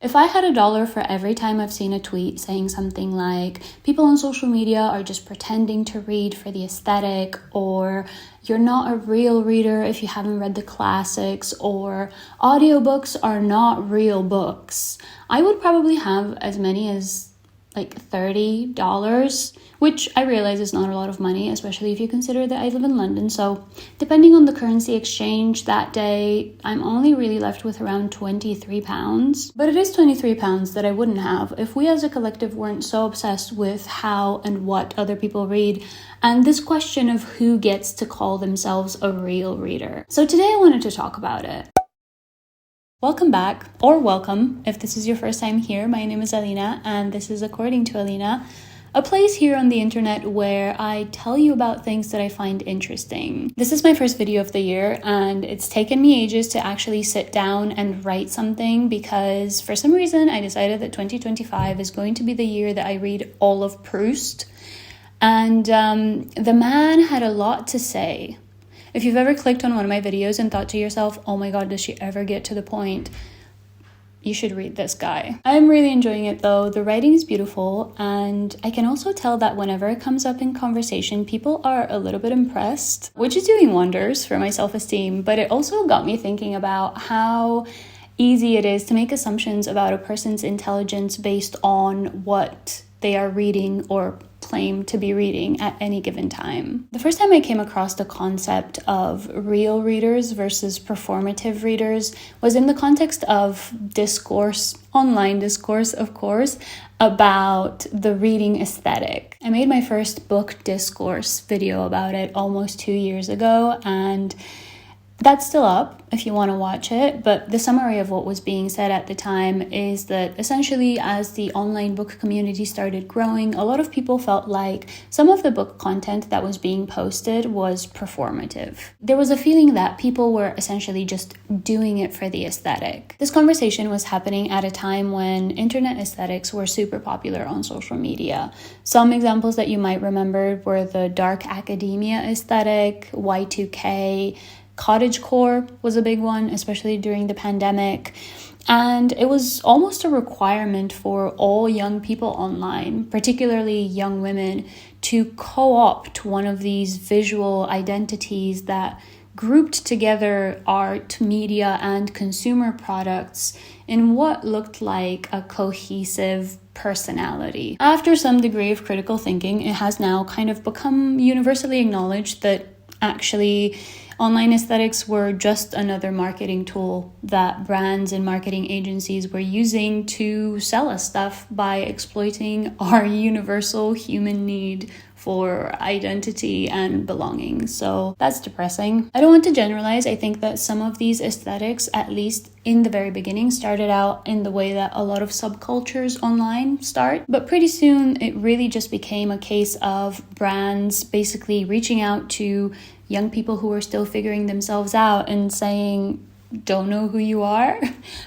If I had $1 for every time I've seen a tweet saying something like, people on social media are just pretending to read for the aesthetic, or you're not a real reader if you haven't read the classics, or audiobooks are not real books, I would probably have as many as like $30, which I realize is not a lot of money, especially if you consider that I live in London. So depending on the currency exchange that day, I'm only really left with around £23. But it is £23 that I wouldn't have if we as a collective weren't so obsessed with how and what other people read, and this question of who gets to call themselves a real reader. So today I wanted to talk about it. Welcome back, or welcome if this is your first time here. My name is Alina, and this is According to Alina, a place here on the internet where I tell you about things that I find interesting. This is my first video of the year, and it's taken me ages to actually sit down and write something because for some reason I decided that 2025 is going to be the year that I read all of Proust. And the man had a lot to say. If you've ever clicked on one of my videos and thought to yourself, oh my god, does she ever get to the point? You should read this guy. I'm really enjoying it though. The writing is beautiful, and I can also tell that whenever it comes up in conversation, people are a little bit impressed, which is doing wonders for my self-esteem. But it also got me thinking about how easy it is to make assumptions about a person's intelligence based on what they are reading or claim to be reading at any given time. The first time I came across the concept of real readers versus performative readers was in the context of discourse, online discourse, of course, about the reading aesthetic. I made my first book discourse video about it almost 2 years ago, and that's still up if you want to watch it, but the summary of what was being said at the time is that essentially as the online book community started growing, a lot of people felt like some of the book content that was being posted was performative. There was a feeling that people were essentially just doing it for the aesthetic. This conversation was happening at a time when internet aesthetics were super popular on social media. Some examples that you might remember were the dark academia aesthetic, Y2K, cottagecore was a big one, especially during the pandemic. And it was almost a requirement for all young people online, particularly young women, to co-opt one of these visual identities that grouped together art, media, and consumer products in what looked like a cohesive personality. After some degree of critical thinking, it has now kind of become universally acknowledged that actually online aesthetics were just another marketing tool that brands and marketing agencies were using to sell us stuff by exploiting our universal human need for identity and belonging. So that's depressing. I don't want to generalize. I think that some of these aesthetics, at least in the very beginning, started out in the way that a lot of subcultures online start. But pretty soon it really just became a case of brands basically reaching out to young people who are still figuring themselves out and saying, don't know who you are?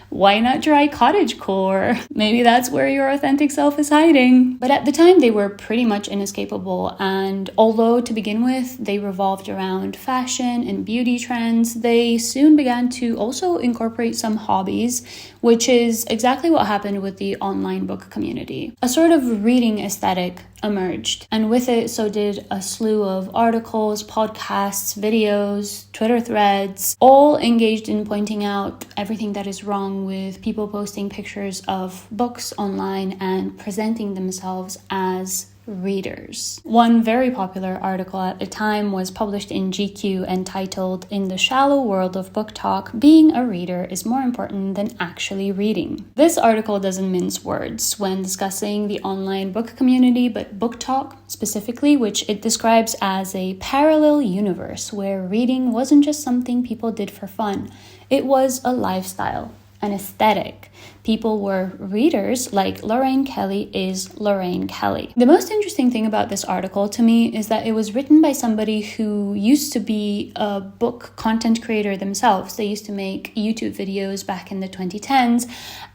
Why not try cottagecore? Maybe that's where your authentic self is hiding. But at the time, they were pretty much inescapable. And although to begin with, they revolved around fashion and beauty trends, they soon began to also incorporate some hobbies, which is exactly what happened with the online book community. A sort of reading aesthetic emerged, and with it so did a slew of articles, podcasts, videos, Twitter threads, all engaged in pointing out everything that is wrong with people posting pictures of books online and presenting themselves as readers. One very popular article at the time was published in GQ entitled "In the Shallow World of BookTok, Being a Reader is More Important Than Actually Reading." This article doesn't mince words when discussing the online book community, but BookTok specifically, which it describes as a parallel universe where reading wasn't just something people did for fun, it was a lifestyle, an aesthetic. People were readers like Lorraine Kelly is Lorraine Kelly. The most interesting thing about this article to me is that it was written by somebody who used to be a book content creator themselves. They used to make YouTube videos back in the 2010s,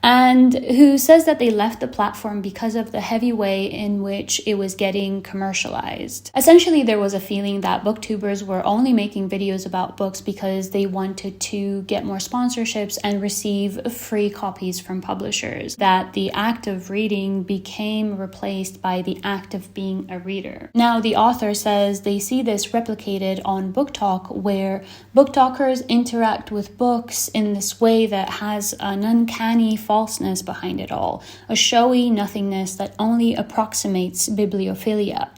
and who says that they left the platform because of the heavy way in which it was getting commercialized. Essentially, there was a feeling that booktubers were only making videos about books because they wanted to get more sponsorships and receive free copies from from publishers, that the act of reading became replaced by the act of being a reader. Now, the author says they see this replicated on BookTok, where BookTokers interact with books in this way that has an uncanny falseness behind it all, a showy nothingness that only approximates bibliophilia.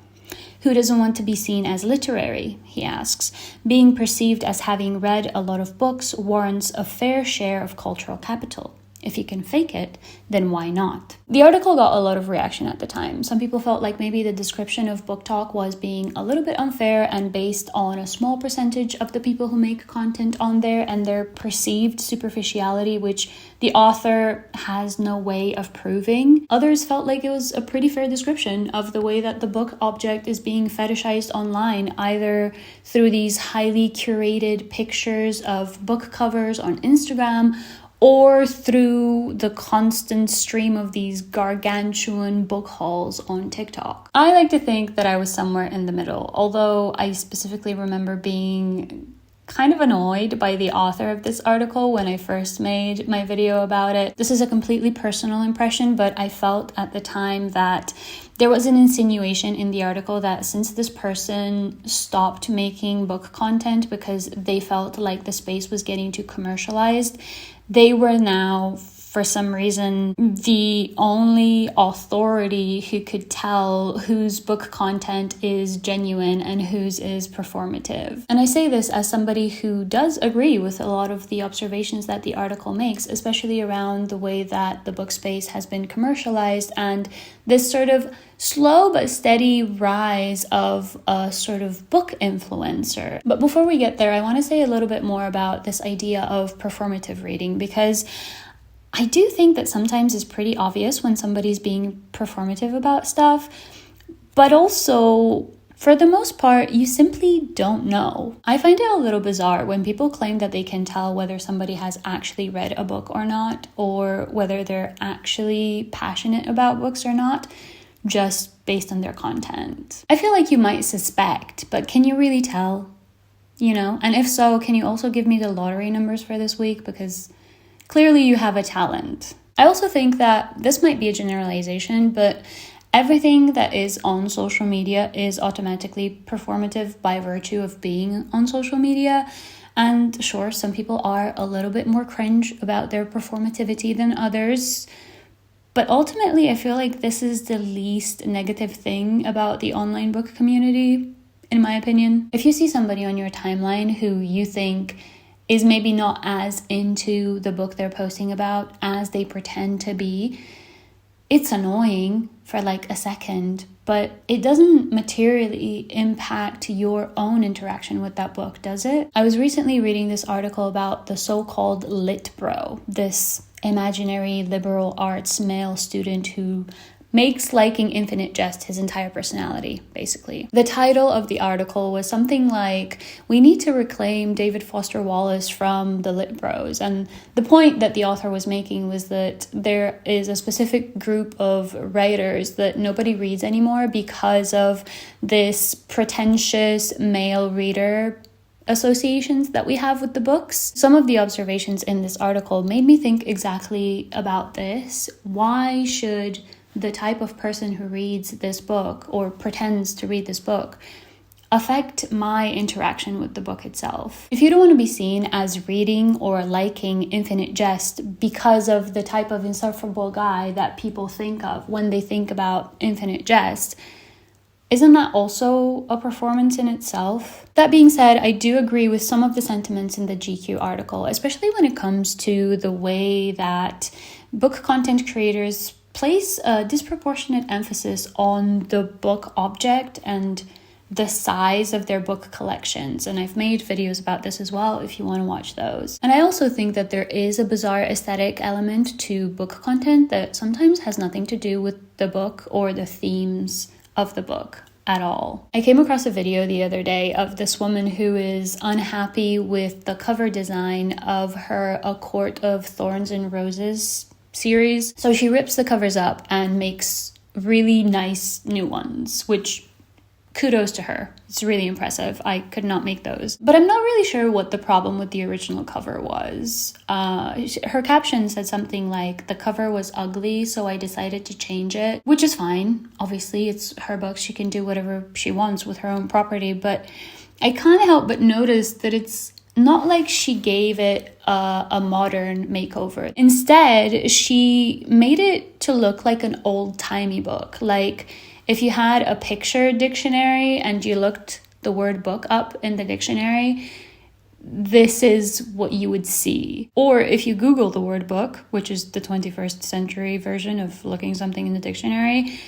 Who doesn't want to be seen as literary, he asks. Being perceived as having read a lot of books warrants a fair share of cultural capital. If you can fake it, then why not? The article got a lot of reaction at the time. Some people felt like maybe the description of BookTok was being a little bit unfair and based on a small percentage of the people who make content on there and their perceived superficiality, which the author has no way of proving. Others felt like it was a pretty fair description of the way that the book object is being fetishized online, either through these highly curated pictures of book covers on Instagram, or through the constant stream of these gargantuan book hauls on TikTok. I like to think that I was somewhere in the middle, although I specifically remember being kind of annoyed by the author of this article when I first made my video about it. This is a completely personal impression, but I felt at the time that there was an insinuation in the article that since this person stopped making book content because they felt like the space was getting too commercialized, they were now, for some reason, the only authority who could tell whose book content is genuine and whose is performative. And I say this as somebody who does agree with a lot of the observations that the article makes, especially around the way that the book space has been commercialized and this sort of slow but steady rise of a sort of book influencer. But before we get there, I want to say a little bit more about this idea of performative reading, because I do think that sometimes it's pretty obvious when somebody's being performative about stuff, but also, for the most part, you simply don't know. I find it a little bizarre when people claim that they can tell whether somebody has actually read a book or not, or whether they're actually passionate about books or not, just based on their content. I feel like you might suspect, but can you really tell? You know? And if so, can you also give me the lottery numbers for this week? Because clearly you have a talent. I also think that this might be a generalization, but everything that is on social media is automatically performative by virtue of being on social media. And sure, some people are a little bit more cringe about their performativity than others. But ultimately, I feel like this is the least negative thing about the online book community, in my opinion. If you see somebody on your timeline who you think is maybe not as into the book they're posting about as they pretend to be, it's annoying for like a second, but it doesn't materially impact your own interaction with that book, does it? I was recently reading this article about the so-called lit bro, this imaginary liberal arts male student who makes liking infinite jest his entire personality, basically. The title of the article was something like, "We need to reclaim David Foster Wallace from the lit bros." And the point that the author was making was that there is a specific group of writers that nobody reads anymore because of this pretentious male reader associations that we have with the books. Some of the observations in this article made me think exactly about this. Why should the type of person who reads this book or pretends to read this book affect my interaction with the book itself? If you don't want to be seen as reading or liking infinite jest because of the type of insufferable guy that people think of when they think about infinite jest, isn't that also a performance in itself? That being said, I do agree with some of the sentiments in the GQ article, especially when it comes to the way that book content creators place a disproportionate emphasis on the book object and the size of their book collections. And I've made videos about this as well if you want to watch those. And I also think that there is a bizarre aesthetic element to book content that sometimes has nothing to do with the book or the themes of the book at all. I came across a video the other day of this woman who is unhappy with the cover design of her A Court of Thorns and Roses series. So she rips the covers up and makes really nice new ones, which kudos to her. It's really impressive. I could not make those. But I'm not really sure what the problem with the original cover was. Her caption said something like, the cover was ugly, so I decided to change it, which is fine. Obviously, it's her book. She can do whatever she wants with her own property. But I can't help but notice that it's not like she gave it a modern makeover. Instead, she made it to look like an old-timey book. Like if you had a picture dictionary and you looked the word book up in the dictionary, this is what you would see. Or if you Google the word book, which is the 21st century version of looking something in the dictionary,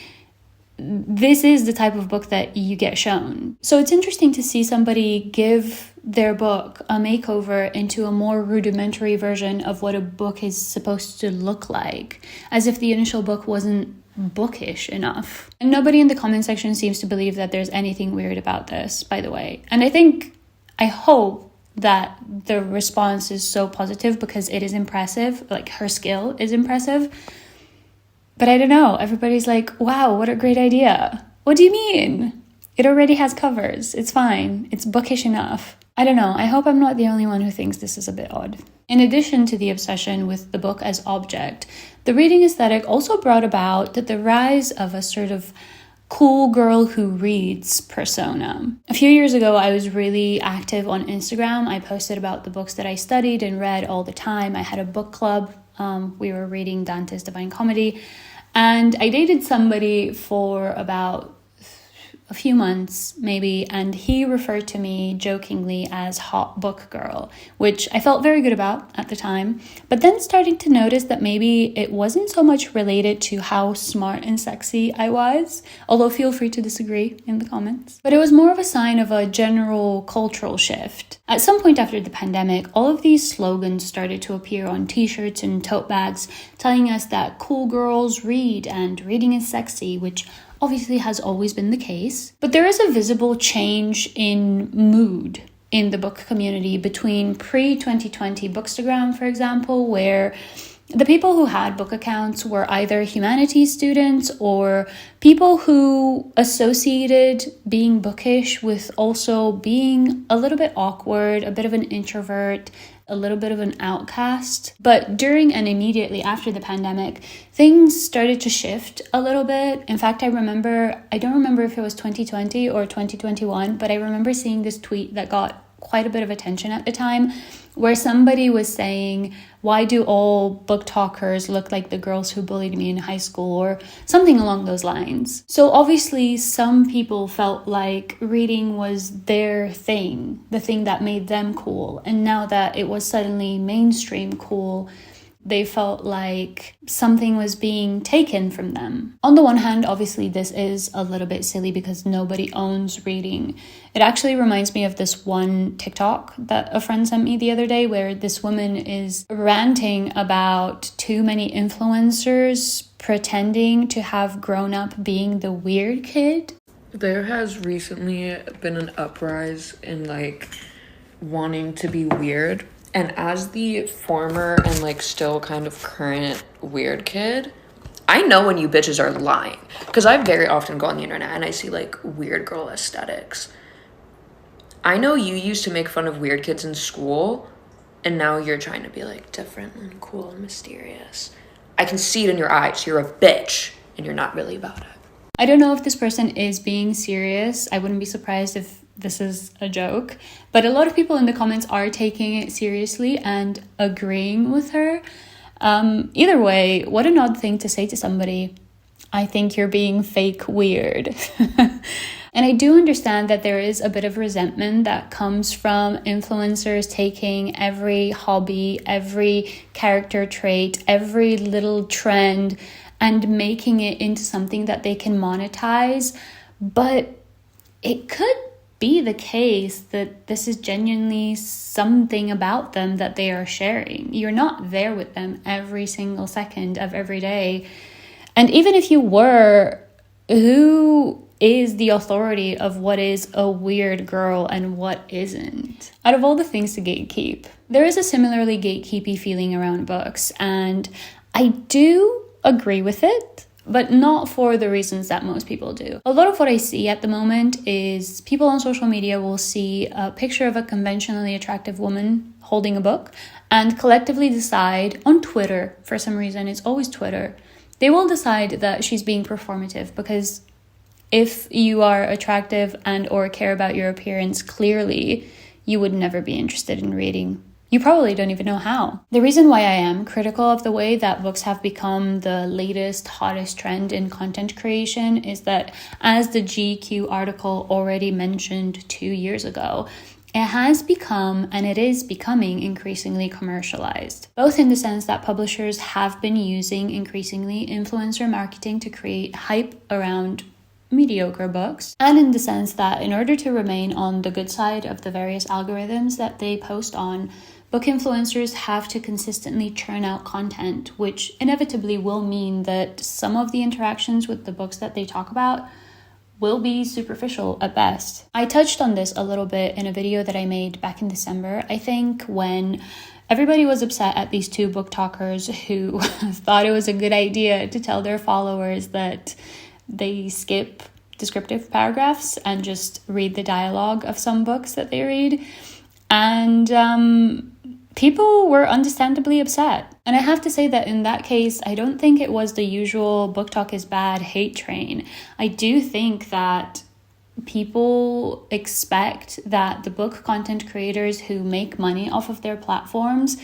this is the type of book that you get shown. So it's interesting to see somebody give their book a makeover into a more rudimentary version of what a book is supposed to look like, as if the initial book wasn't bookish enough. And nobody in the comment section seems to believe that there's anything weird about this, by the way. And I hope that the response is so positive because it is impressive. Like, her skill is impressive. But I don't know, everybody's like, wow, what a great idea. What do you mean? It already has covers. It's fine. It's bookish enough. I don't know. I hope I'm not the only one who thinks this is a bit odd. In addition to the obsession with the book as object, the reading aesthetic also brought about the rise of a sort of cool girl who reads persona. A few years ago, I was really active on Instagram. I posted about the books that I studied and read all the time. I had a book club. We were reading Dante's Divine Comedy. And I dated somebody for about a few months, maybe, and he referred to me jokingly as hot book girl, which I felt very good about at the time, but then starting to notice that maybe it wasn't so much related to how smart and sexy I was, although feel free to disagree in the comments, but it was more of a sign of a general cultural shift. At some point after the pandemic, all of these slogans started to appear on t-shirts and tote bags, telling us that cool girls read and reading is sexy, which obviously has always been the case. But there is a visible change in mood in the book community between pre-2020 Bookstagram, for example, where the people who had book accounts were either humanities students or people who associated being bookish with also being a little bit awkward, a bit of an introvert, a little bit of an outcast. But during and immediately after the pandemic, things started to shift a little bit. In fact, I don't remember if it was 2020 or 2021, but I remember seeing this tweet that got quite a bit of attention at the time, where somebody was saying, why do all BookTokers look like the girls who bullied me in high school, or something along those lines. So obviously some people felt like reading was their thing, the thing that made them cool. And now that it was suddenly mainstream cool, they felt like something was being taken from them. On the one hand, obviously this is a little bit silly because nobody owns reading. It actually reminds me of this one TikTok that a friend sent me the other day where this woman is ranting about too many influencers pretending to have grown up being the weird kid. There has recently been an uprise in wanting to be weird. And as the former and still kind of current weird kid, I know when you bitches are lying. Because I very often go on the internet and I see weird girl aesthetics. I know you used to make fun of weird kids in school, and now you're trying to be different and cool and mysterious. I can see it in your eyes. You're a bitch and you're not really about it. I don't know if this person is being serious. I wouldn't be surprised if this is a joke, but a lot of people in the comments are taking it seriously and agreeing with her. Either way, what an odd thing to say to somebody. I think you're being fake weird. And I do understand that there is a bit of resentment that comes from influencers taking every hobby, every character trait, every little trend and making it into something that they can monetize. But it could be the case that this is genuinely something about them that they are sharing. You're not there with them every single second of every day. And even if you were, who is the authority of what is a weird girl and what isn't? Out of all the things to gatekeep, there is a similarly gatekeepy feeling around books, and I do agree with it. but not for the reasons that most people do. A lot of what I see at the moment is people on social media will see a picture of a conventionally attractive woman holding a book and collectively decide on Twitter, for some reason, it's always Twitter, they will decide that she's being performative, because if you are attractive and or care about your appearance, clearly you would never be interested in reading. You probably don't even know how. The reason why I am critical of the way that books have become the latest, hottest trend in content creation is that, as the GQ article already mentioned 2 years ago, it has become, and it is becoming, increasingly commercialized. Both in the sense that publishers have been using increasingly influencer marketing to create hype around mediocre books, and in the sense that in order to remain on the good side of the various algorithms that they post on, book influencers have to consistently churn out content, which inevitably will mean that some of the interactions with the books that they talk about will be superficial at best. I touched on this a little bit in a video that I made back in December, I think, when everybody was upset at these two BookTokers who thought it was a good idea to tell their followers that they skip descriptive paragraphs and just read the dialogue of some books that they read. And people were understandably upset. And I have to say that in that case, I don't think it was the usual BookTok is bad hate train. I do think that people expect that the book content creators who make money off of their platforms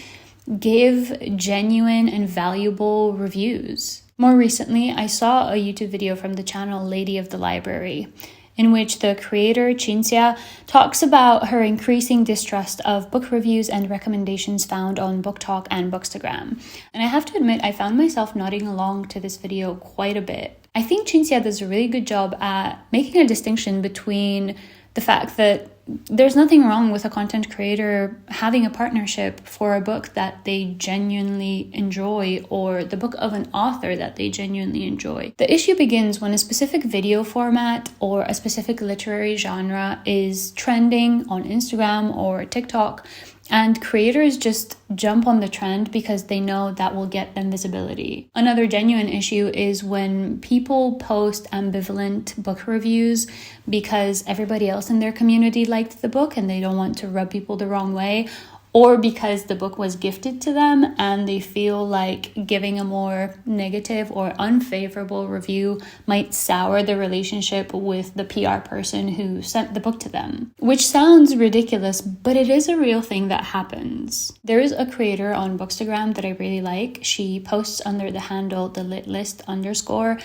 give genuine and valuable reviews. More recently, I saw a YouTube video from the channel Lady of the Library, in which the creator, Cinzia, talks about her increasing distrust of book reviews and recommendations found on BookTok and Bookstagram. And I have to admit, I found myself nodding along to this video quite a bit. I think Cinzia does a really good job at making a distinction between the fact that there's nothing wrong with a content creator having a partnership for a book that they genuinely enjoy, or the book of an author that they genuinely enjoy. The issue begins when a specific video format or a specific literary genre is trending on Instagram or TikTok, and creators just jump on the trend because they know that will get them visibility. Another genuine issue is when people post ambivalent book reviews because everybody else in their community liked the book and they don't want to rub people the wrong way, or because the book was gifted to them and they feel like giving a more negative or unfavorable review might sour the relationship with the PR person who sent the book to them. Which sounds ridiculous, but it is a real thing that happens. There is a creator on Bookstagram that I really like. She posts under the handle @thelitlist_,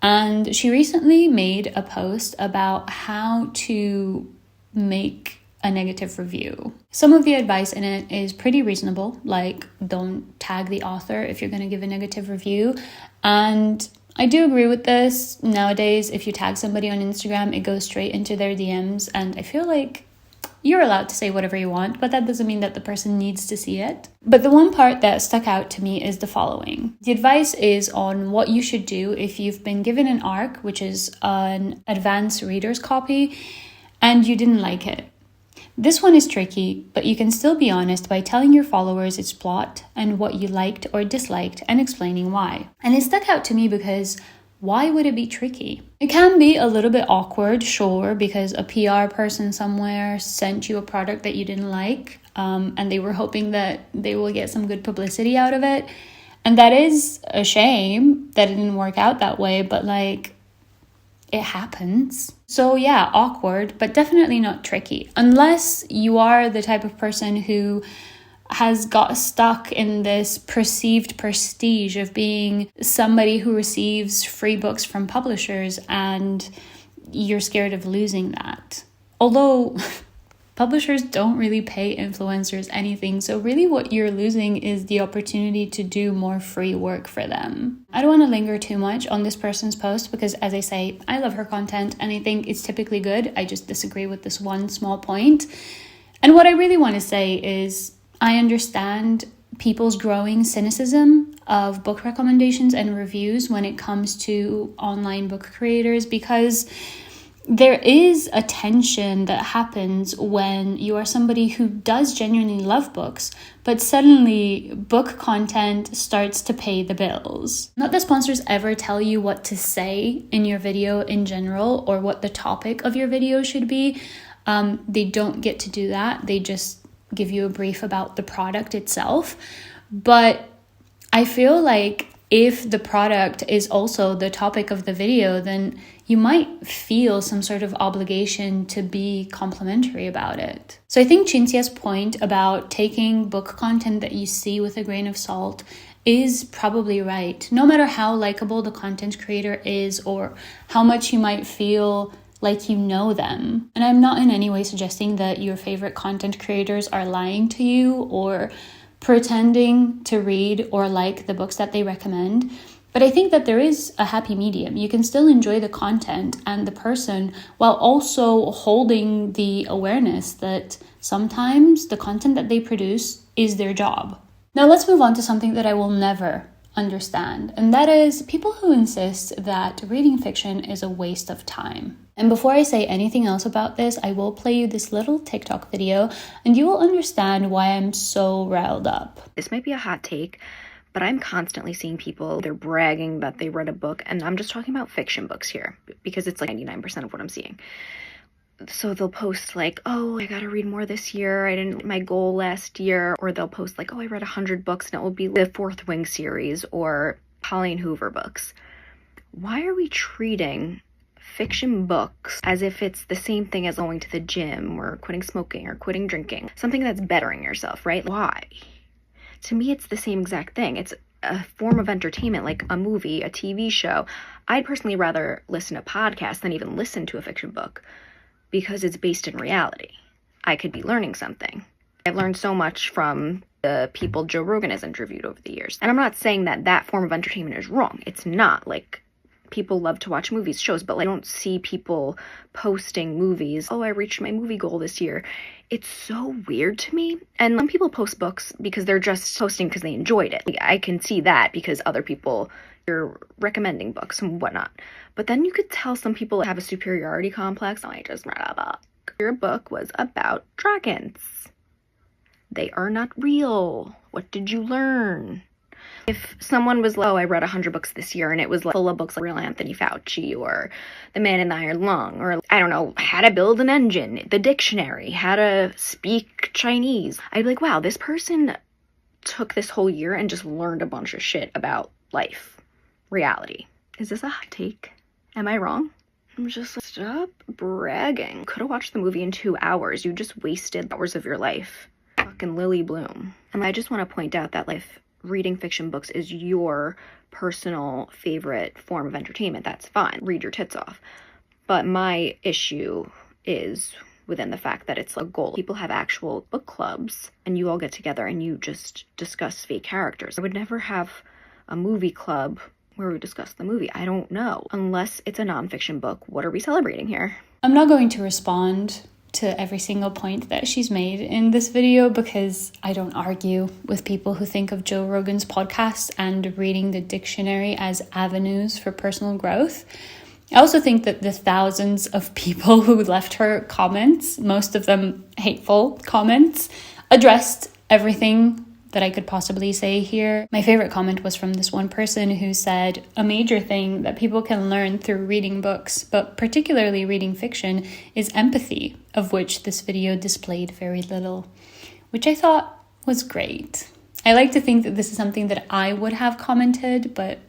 and she recently made a post about how to make a negative review. Some of the advice in it is pretty reasonable, like don't tag the author if you're going to give a negative review. And I do agree with this. Nowadays, if you tag somebody on Instagram, it goes straight into their DMs, and I feel like you're allowed to say whatever you want, but that doesn't mean that the person needs to see it. But the one part that stuck out to me is the following. The advice is on what you should do if you've been given an ARC, which is an advanced reader's copy, and you didn't like it. This one is tricky, but you can still be honest by telling your followers its plot and what you liked or disliked and explaining why. And it stuck out to me because why would it be tricky? It can be a little bit awkward, sure, because a PR person somewhere sent you a product that you didn't like, and they were hoping that they will get some good publicity out of it. And that is a shame that it didn't work out that way, but it happens. So yeah, awkward, but definitely not tricky. Unless you are the type of person who has got stuck in this perceived prestige of being somebody who receives free books from publishers and you're scared of losing that. Although publishers don't really pay influencers anything, so really what you're losing is the opportunity to do more free work for them. I don't want to linger too much on this person's post because, as I say, I love her content and I think it's typically good. I just disagree with this one small point. And what I really want to say is I understand people's growing cynicism of book recommendations and reviews when it comes to online book creators, because there is a tension that happens when you are somebody who does genuinely love books, but suddenly book content starts to pay the bills. Not that sponsors ever tell you what to say in your video in general or what the topic of your video should be. They don't get to do that. They just give you a brief about the product itself. But I feel like if the product is also the topic of the video, then you might feel some sort of obligation to be complimentary about it. So I think Cinzia's point about taking book content that you see with a grain of salt is probably right. No matter how likable the content creator is or how much you might feel like you know them. And I'm not in any way suggesting that your favorite content creators are lying to you or pretending to read or like the books that they recommend. But I think that there is a happy medium. You can still enjoy the content and the person while also holding the awareness that sometimes the content that they produce is their job. Now let's move on to something that I will never understand, and that is people who insist that reading fiction is a waste of time. And before I say anything else about this, I will play you this little TikTok video and you will understand why I'm so riled up. This might be a hot take, but I'm constantly seeing people, they're bragging that they read a book, and I'm just talking about fiction books here because it's like 99% of what I'm seeing. So they'll post like, oh, I gotta read more this year, I didn't meet my goal last year. Or they'll post like, oh, I read 100 books and it will be the Fourth Wing series or Colleen Hoover books. Why are we treating fiction books as if it's the same thing as going to the gym or quitting smoking or quitting drinking? Something that's bettering yourself, right? Why? To me, it's the same exact thing. It's a form of entertainment, like a movie, a TV show. I'd personally rather listen to podcasts than even listen to a fiction book, because it's based in reality. I could be learning something. I've learned so much from the people Joe Rogan has interviewed over the years. And I'm not saying that that form of entertainment is wrong. It's not. Like, people love to watch movies, shows, but like, I don't see people posting movies. Oh, I reached my movie goal this year. It's so weird to me. And some people post books because they're just posting because they enjoyed it. Like, I can see that because other people are recommending books and whatnot. But then you could tell some people have a superiority complex. Oh, I just read a book. Your book was about dragons. They are not real. What did you learn? If someone was like, oh, I read 100 books this year and it was like full of books like Real Anthony Fauci or The Man in the Iron Lung or, I don't know, How to Build an Engine, the dictionary, How to Speak Chinese, I'd be like, wow, this person took this whole year and just learned a bunch of shit about life, reality. Is this a hot take? Am I wrong? I'm just like, stop bragging. Could have watched the movie in 2 hours. You just wasted hours of your life. Fucking Lily Bloom. And I just want to point out that reading fiction books is your personal favorite form of entertainment. That's fine. Read your tits off. But my issue is within the fact that it's a goal. People have actual book clubs and you all get together and you just discuss fake characters. I would never have a movie club where we discuss the movie. I don't know. Unless it's a nonfiction book, what are we celebrating here? I'm not going to respond to every single point that she's made in this video because I don't argue with people who think of Joe Rogan's podcast and reading the dictionary as avenues for personal growth. I also think that the thousands of people who left her comments, most of them hateful comments, addressed everything that I could possibly say here. My favorite comment was from this one person who said a major thing that people can learn through reading books, but particularly reading fiction, is empathy, of which this video displayed very little, which I thought was great. I like to think that this is something that I would have commented, but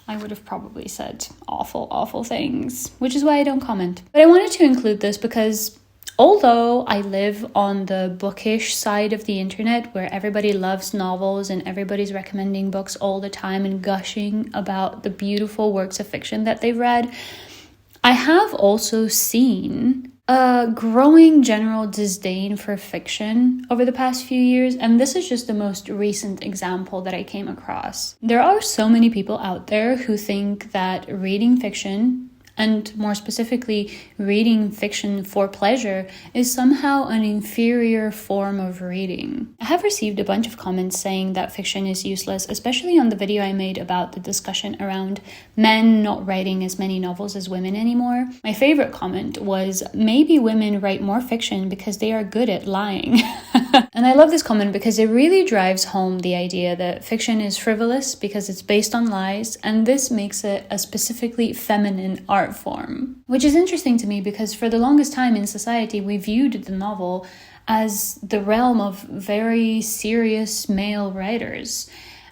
I would have probably said awful, awful things, which is why I don't comment. But I wanted to include this because although I live on the bookish side of the internet where everybody loves novels and everybody's recommending books all the time and gushing about the beautiful works of fiction that they've read, I have also seen a growing general disdain for fiction over the past few years, and this is just the most recent example that I came across. There are so many people out there who think that reading fiction and more specifically, reading fiction for pleasure, is somehow an inferior form of reading. I have received a bunch of comments saying that fiction is useless, especially on the video I made about the discussion around men not writing as many novels as women anymore. My favorite comment was, maybe women write more fiction because they are good at lying. And I love this comment because it really drives home the idea that fiction is frivolous because it's based on lies, and this makes it a specifically feminine art form. Which is interesting to me because for the longest time in society, we viewed the novel as the realm of very serious male writers,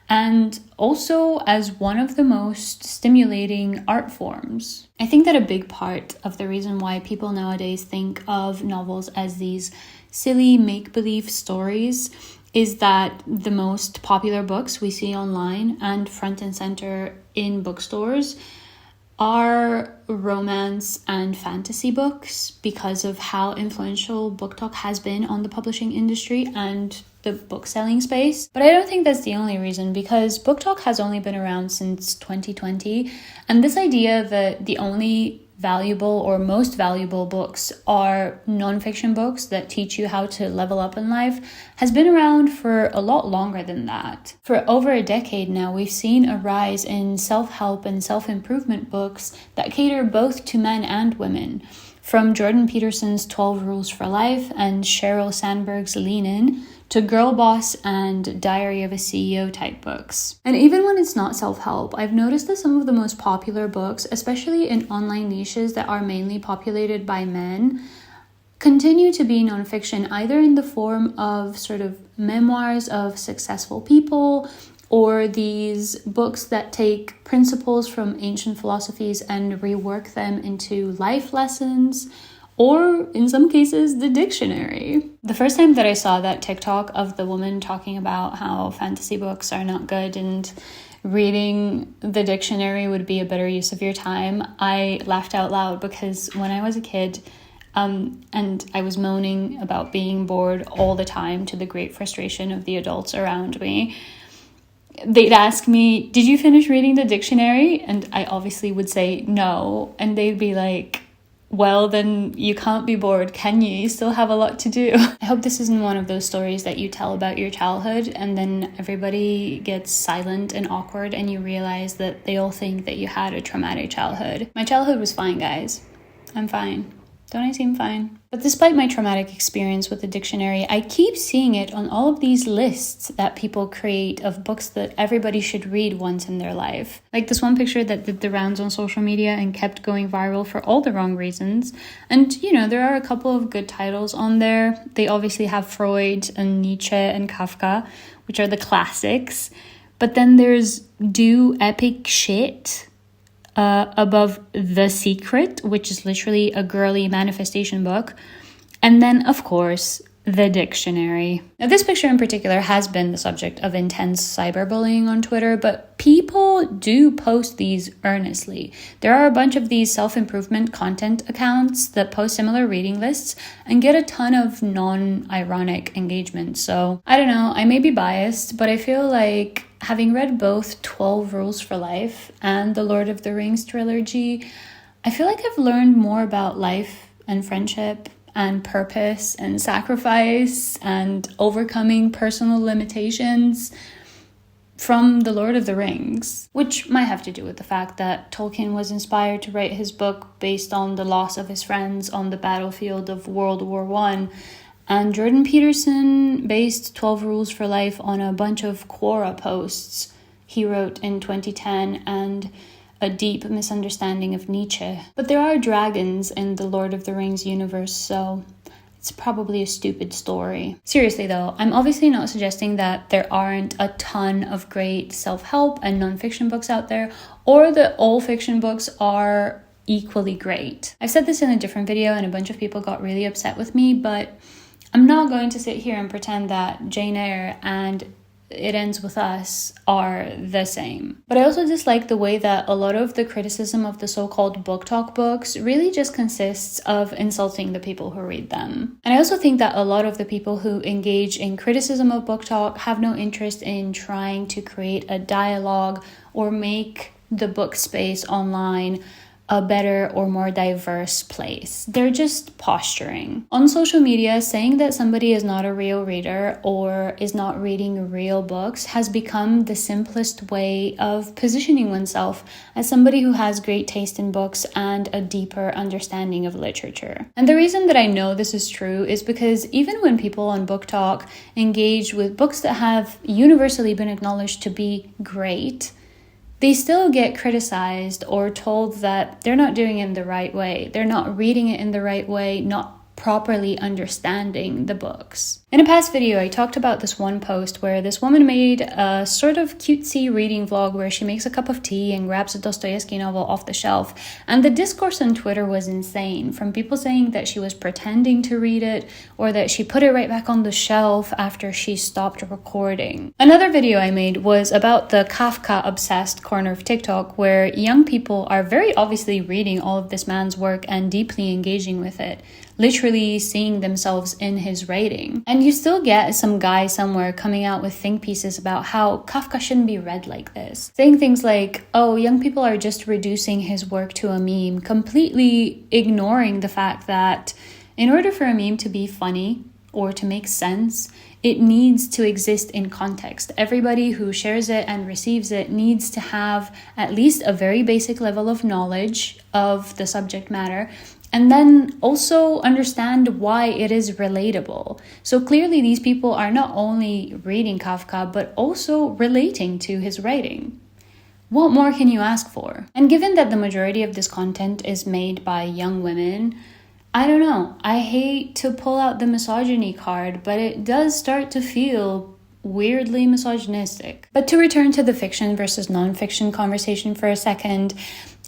and also as one of the most stimulating art forms. I think that a big part of the reason why people nowadays think of novels as these silly make-believe stories is that the most popular books we see online and front and center in bookstores are romance and fantasy books because of how influential BookTok has been on the publishing industry and the book selling space. But I don't think that's the only reason, because BookTok has only been around since 2020, and this idea that the only valuable or most valuable books are non-fiction books that teach you how to level up in life has been around for a lot longer than that. For over a decade now, we've seen a rise in self-help and self-improvement books that cater both to men and women. From Jordan Peterson's 12 Rules for Life and Sheryl Sandberg's Lean In, to Girl Boss and Diary of a CEO type books. And even when it's not self-help, I've noticed that some of the most popular books, especially in online niches that are mainly populated by men, continue to be nonfiction, either in the form of sort of memoirs of successful people, or these books that take principles from ancient philosophies and rework them into life lessons, or in some cases, the dictionary. The first time that I saw that TikTok of the woman talking about how fantasy books are not good and reading the dictionary would be a better use of your time, I laughed out loud, because when I was a kid, and I was moaning about being bored all the time to the great frustration of the adults around me, they'd ask me, "Did you finish reading the dictionary?" And I obviously would say no. And they'd be like, "Well, then you can't be bored, can you? You still have a lot to do." I hope this isn't one of those stories that you tell about your childhood and then everybody gets silent and awkward and you realize that they all think that you had a traumatic childhood. My childhood was fine, guys. I'm fine. Don't I seem fine? But despite my traumatic experience with the dictionary, I keep seeing it on all of these lists that people create of books that everybody should read once in their life. Like this one picture that did the rounds on social media and kept going viral for all the wrong reasons. And, you know, there are a couple of good titles on there. They obviously have Freud and Nietzsche and Kafka, which are the classics. But then there's Do Epic Shit above The Secret, which is literally a girly manifestation book. And then, of course, the dictionary. Now, this picture in particular has been the subject of intense cyberbullying on Twitter, but people do post these earnestly. There are a bunch of these self-improvement content accounts that post similar reading lists and get a ton of non-ironic engagement. So, I don't know, I may be biased, but I feel like having read both 12 Rules for Life and the Lord of the Rings trilogy, I feel like I've learned more about life and friendship and purpose and sacrifice and overcoming personal limitations from the Lord of the Rings, which might have to do with the fact that Tolkien was inspired to write his book based on the loss of his friends on the battlefield of World War I. And Jordan Peterson based 12 Rules for Life on a bunch of Quora posts he wrote in 2010 and a deep misunderstanding of Nietzsche. But there are dragons in the Lord of the Rings universe, so it's probably a stupid story. Seriously though, I'm obviously not suggesting that there aren't a ton of great self-help and non-fiction books out there, or that all fiction books are equally great. I've said this in a different video and a bunch of people got really upset with me, but I'm not going to sit here and pretend that Jane Eyre and It Ends With Us are the same. But I also dislike the way that a lot of the criticism of the so-called BookTok books really just consists of insulting the people who read them. And I also think that a lot of the people who engage in criticism of BookTok have no interest in trying to create a dialogue or make the book space online a better or more diverse place. They're just posturing. On social media, saying that somebody is not a real reader or is not reading real books has become the simplest way of positioning oneself as somebody who has great taste in books and a deeper understanding of literature. And the reason that I know this is true is because even when people on BookTok engage with books that have universally been acknowledged to be great, they still get criticized or told that they're not doing it in the right way. They're not reading it in the right way, not properly understanding the books. In a past video, I talked about this one post where this woman made a sort of cutesy reading vlog where she makes a cup of tea and grabs a Dostoevsky novel off the shelf. And the discourse on Twitter was insane, from people saying that she was pretending to read it or that she put it right back on the shelf after she stopped recording. Another video I made was about the Kafka-obsessed corner of TikTok, where young people are very obviously reading all of this man's work and deeply engaging with it, literally seeing themselves in his writing. And you still get some guy somewhere coming out with think pieces about how Kafka shouldn't be read like this. Saying things like, oh, young people are just reducing his work to a meme, completely ignoring the fact that in order for a meme to be funny or to make sense, it needs to exist in context. Everybody who shares it and receives it needs to have at least a very basic level of knowledge of the subject matter, and then also understand why it is relatable. So clearly these people are not only reading Kafka, but also relating to his writing. What more can you ask for? And given that the majority of this content is made by young women, I don't know, I hate to pull out the misogyny card, but it does start to feel weirdly misogynistic. But to return to the fiction versus non-fiction conversation for a second,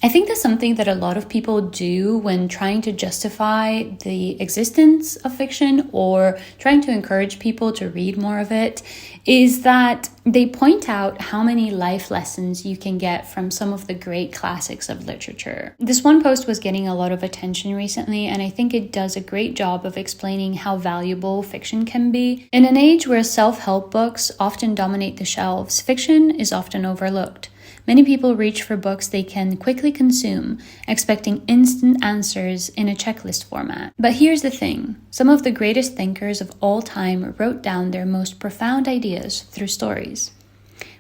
I think that's something that a lot of people do when trying to justify the existence of fiction or trying to encourage people to read more of it, is that they point out how many life lessons you can get from some of the great classics of literature. This one post was getting a lot of attention recently, and I think it does a great job of explaining how valuable fiction can be. In an age where self-help books often dominate the shelves, fiction is often overlooked. Many people reach for books they can quickly consume, expecting instant answers in a checklist format. But here's the thing. Some of the greatest thinkers of all time wrote down their most profound ideas through stories.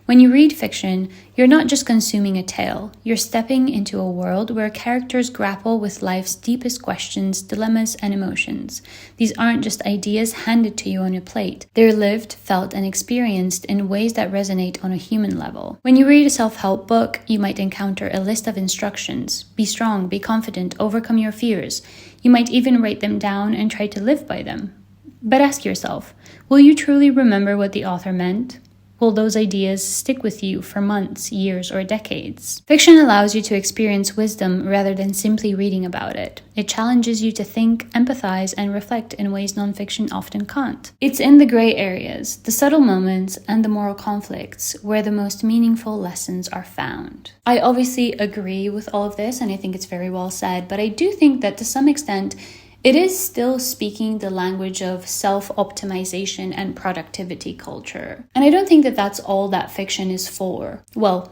When you read fiction, you're not just consuming a tale, you're stepping into a world where characters grapple with life's deepest questions, dilemmas, and emotions. These aren't just ideas handed to you on a plate. They're lived, felt, and experienced in ways that resonate on a human level. When you read a self-help book, you might encounter a list of instructions. Be strong, be confident, overcome your fears. You might even write them down and try to live by them. But ask yourself, will you truly remember what the author meant? Will those ideas stick with you for months, years, or decades? Fiction allows you to experience wisdom rather than simply reading about it. It challenges you to think, empathize, and reflect in ways nonfiction often can't. It's in the gray areas, the subtle moments, and the moral conflicts where the most meaningful lessons are found. I obviously agree with all of this, and I think it's very well said, but I do think that to some extent, it is still speaking the language of self-optimization and productivity culture. And I don't think that that's all that fiction is for. Well,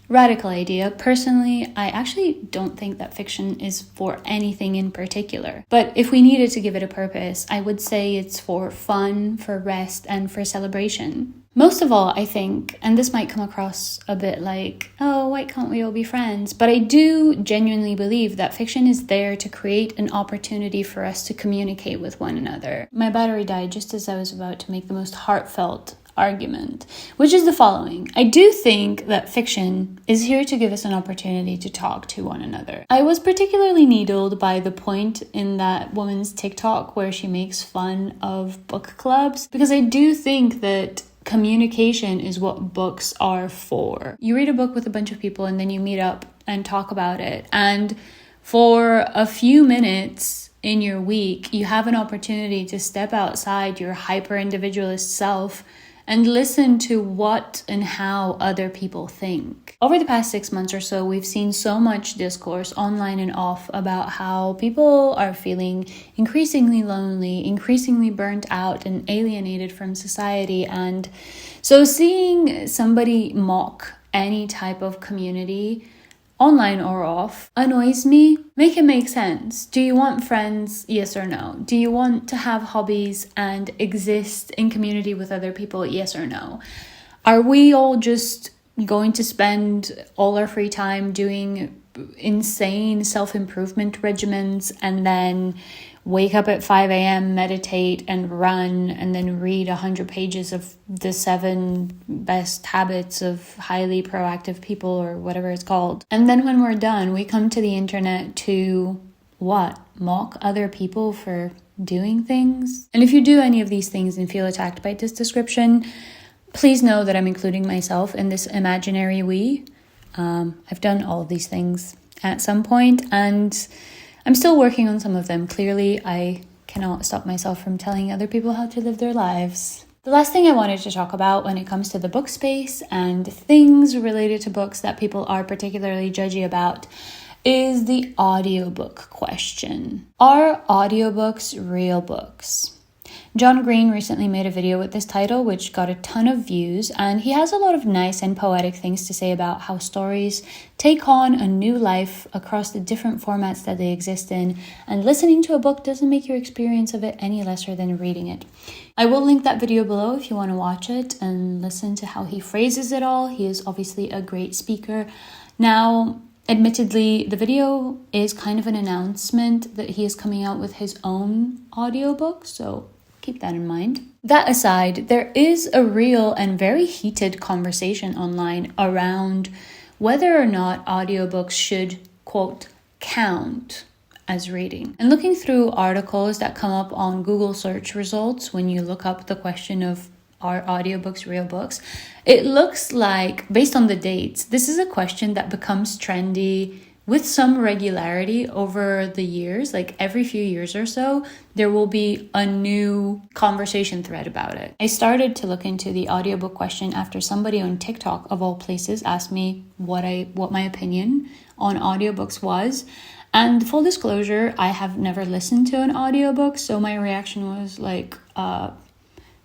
radical idea. Personally, I actually don't think that fiction is for anything in particular. But if we needed to give it a purpose, I would say it's for fun, for rest, and for celebration. Most of all, I think, and this might come across a bit like, oh, why can't we all be friends? But I do genuinely believe that fiction is there to create an opportunity for us to communicate with one another. My battery died just as I was about to make the most heartfelt argument, which is the following. I do think that fiction is here to give us an opportunity to talk to one another. I was particularly needled by the point in that woman's TikTok where she makes fun of book clubs, because I do think that communication is what books are for. You read a book with a bunch of people and then you meet up and talk about it. And for a few minutes in your week, you have an opportunity to step outside your hyper-individualist self and listen to what and how other people think. Over the past 6 months or so, we've seen so much discourse online and off about how people are feeling increasingly lonely, increasingly burnt out, and alienated from society. And so seeing somebody mock any type of community online or off, annoys me. Make it make sense. Do you want friends? Yes or no? Do you want to have hobbies and exist in community with other people? Yes or no? Are we all just going to spend all our free time doing insane self-improvement regimens and then wake up at 5 a.m., meditate and run, and then read 100 pages of the 7 best habits of highly proactive people or whatever it's called? And then when we're done, we come to the internet to what? Mock other people for doing things? And if you do any of these things and feel attacked by this description, please know that I'm including myself in this imaginary we. I've done all of these things at some point, and I'm still working on some of them. Clearly, I cannot stop myself from telling other people how to live their lives. The last thing I wanted to talk about when it comes to the book space and things related to books that people are particularly judgy about is the audiobook question. Are audiobooks real books? John Green recently made a video with this title, which got a ton of views, and he has a lot of nice and poetic things to say about how stories take on a new life across the different formats that they exist in, and listening to a book doesn't make your experience of it any lesser than reading it. I will link that video below if you want to watch it and listen to how he phrases it all. He is obviously a great speaker. Now, admittedly, the video is kind of an announcement that he is coming out with his own audiobook, so keep that in mind. That aside, there is a real and very heated conversation online around whether or not audiobooks should, quote, count as reading. And looking through articles that come up on Google search results when you look up the question of are audiobooks real books, it looks like, based on the dates, this is a question that becomes trendy with some regularity over the years. Like every few years or so, there will be a new conversation thread about it. I started to look into the audiobook question after somebody on TikTok, of all places, asked me what my opinion on audiobooks was. And full disclosure, I have never listened to an audiobook, so my reaction was like,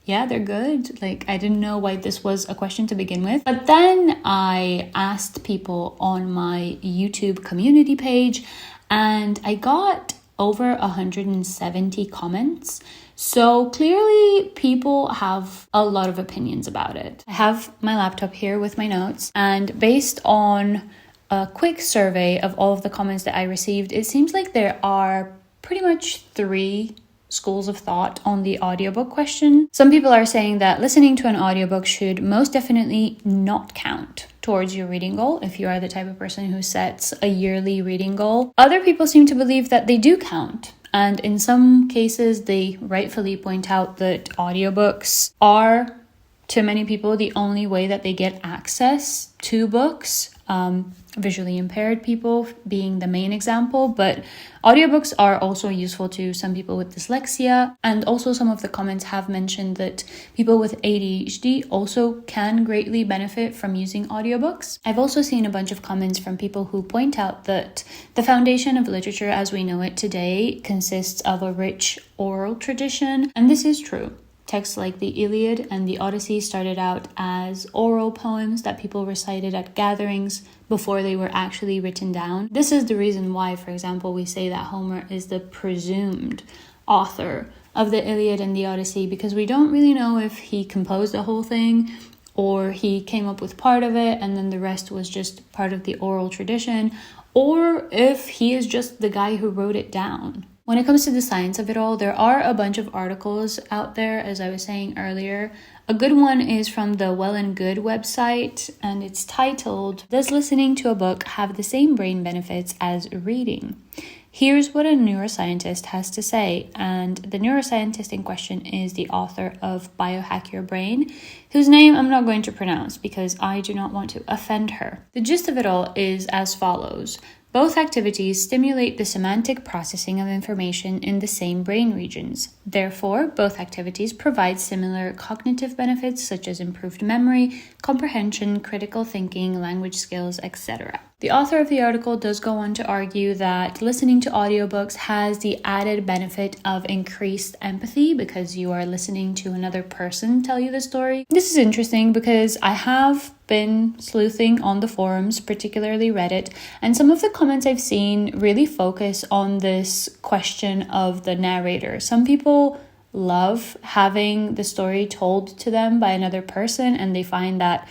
yeah, they're good. Like, I didn't know why this was a question to begin with. But then I asked people on my YouTube community page, and I got over 170 comments. So clearly people have a lot of opinions about it. I have my laptop here with my notes, and based on a quick survey of all of the comments that I received, it seems like there are pretty much 3 schools of thought on the audiobook question. Some people are saying that listening to an audiobook should most definitely not count towards your reading goal if you are the type of person who sets a yearly reading goal. Other people seem to believe that they do count, and in some cases they rightfully point out that audiobooks are, to many people, the only way that they get access to books. Visually impaired people being the main example, but audiobooks are also useful to some people with dyslexia. And also some of the comments have mentioned that people with ADHD also can greatly benefit from using audiobooks. I've also seen a bunch of comments from people who point out that the foundation of literature as we know it today consists of a rich oral tradition, and this is true. Texts like the Iliad and the Odyssey started out as oral poems that people recited at gatherings before they were actually written down. This is the reason why, for example, we say that Homer is the presumed author of the Iliad and the Odyssey, because we don't really know if he composed the whole thing or he came up with part of it and then the rest was just part of the oral tradition, or if he is just the guy who wrote it down. When it comes to the science of it all, there are a bunch of articles out there, as I was saying earlier. A good one is from the Well and Good website, and it's titled, "Does listening to a book have the same brain benefits as reading?" Here's what a neuroscientist has to say, and the neuroscientist in question is the author of Biohack Your Brain, whose name I'm not going to pronounce because I do not want to offend her. The gist of it all is as follows. Both activities stimulate the semantic processing of information in the same brain regions. Therefore, both activities provide similar cognitive benefits such as improved memory, comprehension, critical thinking, language skills, etc. The author of the article does go on to argue that listening to audiobooks has the added benefit of increased empathy because you are listening to another person tell you the story. This is interesting because I have been sleuthing on the forums, particularly Reddit, and some of the comments I've seen really focus on this question of the narrator. Some people love having the story told to them by another person, and they find that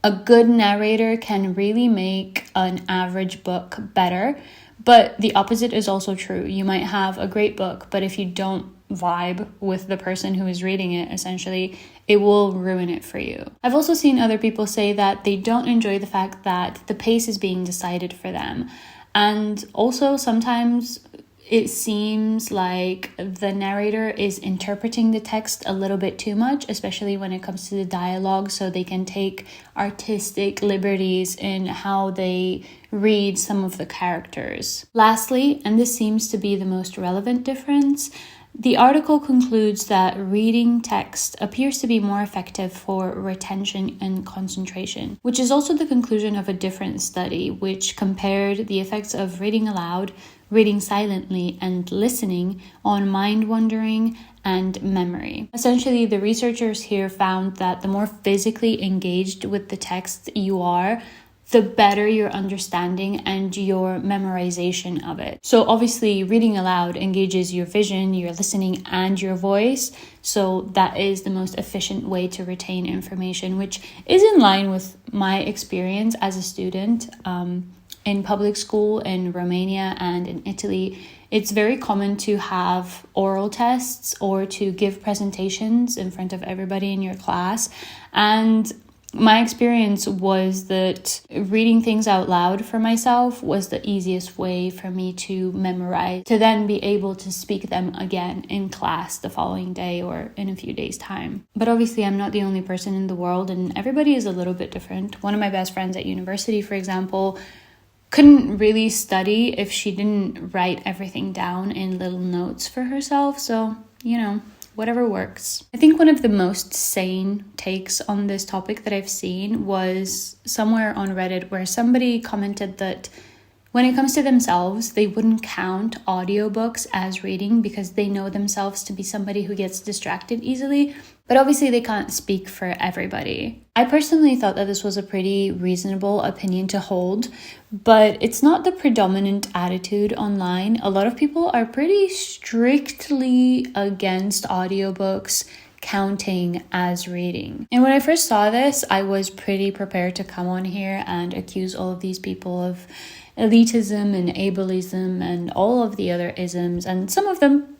a good narrator can really make an average book better. But the opposite is also true. You might have a great book, but if you don't vibe with the person who is reading it, essentially, it will ruin it for you. I've also seen other people say that they don't enjoy the fact that the pace is being decided for them. And also sometimes it seems like the narrator is interpreting the text a little bit too much, especially when it comes to the dialogue, so they can take artistic liberties in how they read some of the characters. Lastly, and this seems to be the most relevant difference, the article concludes that reading text appears to be more effective for retention and concentration, which is also the conclusion of a different study, which compared the effects of reading aloud, reading silently, and listening on mind wandering and memory. Essentially, the researchers here found that the more physically engaged with the text you are, the better your understanding and your memorization of it. So obviously, reading aloud engages your vision, your listening, and your voice. So that is the most efficient way to retain information, which is in line with my experience as a student in public school in Romania and in Italy. It's very common to have oral tests or to give presentations in front of everybody in your class. And my experience was that reading things out loud for myself was the easiest way for me to memorize, to then be able to speak them again in class the following day or in a few days' time. But obviously, I'm not the only person in the world, and everybody is a little bit different. One of my best friends at university, for example, couldn't really study if she didn't write everything down in little notes for herself. So, whatever works. I think one of the most sane takes on this topic that I've seen was somewhere on Reddit where somebody commented that when it comes to themselves, they wouldn't count audiobooks as reading because they know themselves to be somebody who gets distracted easily. But obviously they can't speak for everybody. I personally thought that this was a pretty reasonable opinion to hold, but it's not the predominant attitude online. A lot of people are pretty strictly against audiobooks counting as reading. And when I first saw this, I was pretty prepared to come on here and accuse all of these people of elitism and ableism and all of the other isms, and some of them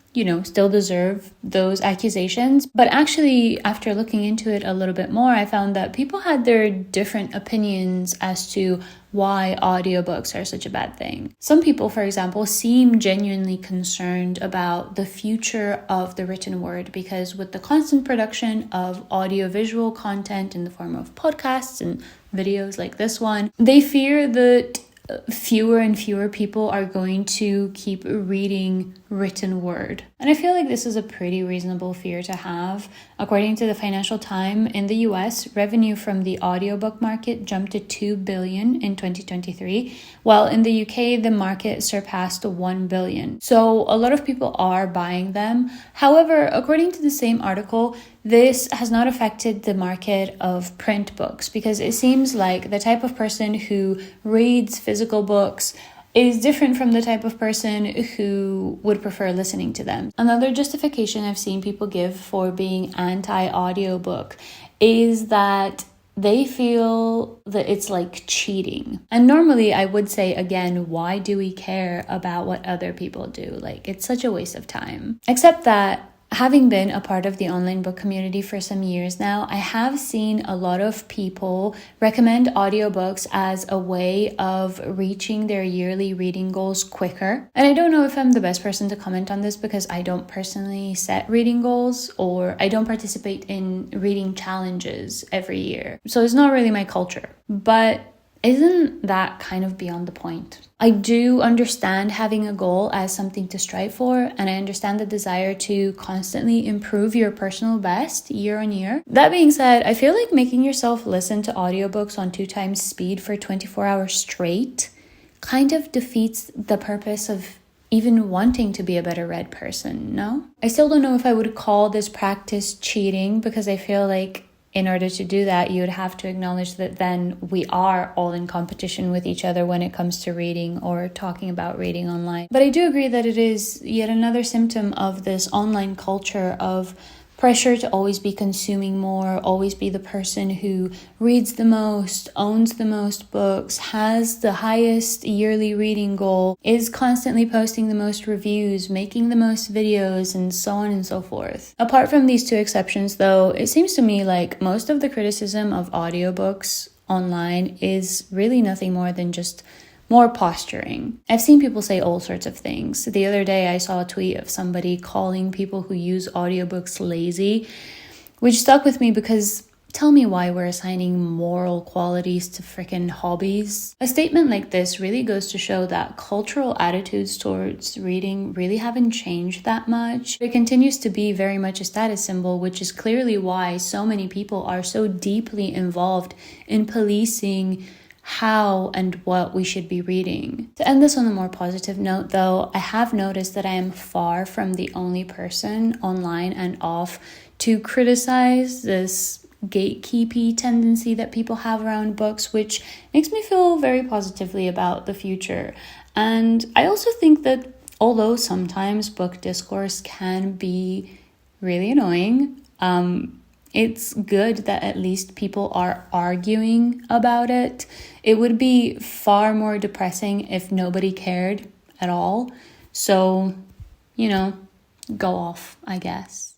still deserve those accusations. But actually, after looking into it a little bit more, I found that people had their different opinions as to why audiobooks are such a bad thing. Some people, for example, seem genuinely concerned about the future of the written word because with the constant production of audiovisual content in the form of podcasts and videos like this one, they fear that fewer and fewer people are going to keep reading written word. And I feel like this is a pretty reasonable fear to have. According to the Financial Times, in the US, revenue from the audiobook market jumped to $2 billion in 2023, while in the UK, the market surpassed $1 billion. So a lot of people are buying them. However, according to the same article, this has not affected the market of print books because it seems like the type of person who reads physical books is different from the type of person who would prefer listening to them. Another justification I've seen people give for being anti-audiobook is that they feel that it's like cheating. And normally I would say, again, why do we care about what other people do? Like, it's such a waste of time. Except that having been a part of the online book community for some years now, I have seen a lot of people recommend audiobooks as a way of reaching their yearly reading goals quicker. And I don't know if I'm the best person to comment on this because I don't personally set reading goals or I don't participate in reading challenges every year. So it's not really my culture. But isn't that kind of beyond the point? I do understand having a goal as something to strive for, and I understand the desire to constantly improve your personal best year on year. That being said, I feel like making yourself listen to audiobooks on 2 times speed for 24 hours straight kind of defeats the purpose of even wanting to be a better read person, no? I still don't know if I would call this practice cheating because I feel like in order to do that, you would have to acknowledge that then we are all in competition with each other when it comes to reading or talking about reading online. But I do agree that it is yet another symptom of this online culture of pressure to always be consuming more, always be the person who reads the most, owns the most books, has the highest yearly reading goal, is constantly posting the most reviews, making the most videos, and so on and so forth. Apart from these two exceptions, though, it seems to me like most of the criticism of audiobooks online is really nothing more than just more posturing. I've seen people say all sorts of things. The other day I saw a tweet of somebody calling people who use audiobooks lazy, which stuck with me because tell me why we're assigning moral qualities to freaking hobbies. A statement like this really goes to show that cultural attitudes towards reading really haven't changed that much. It continues to be very much a status symbol, which is clearly why so many people are so deeply involved in policing how and what we should be reading. To end this on a more positive note, though, I have noticed that I am far from the only person online and off to criticize this gatekeepy tendency that people have around books, which makes me feel very positively about the future. And I also think that although sometimes book discourse can be really annoying, it's good that at least people are arguing about it. It would be far more depressing if nobody cared at all. So, go off, I guess.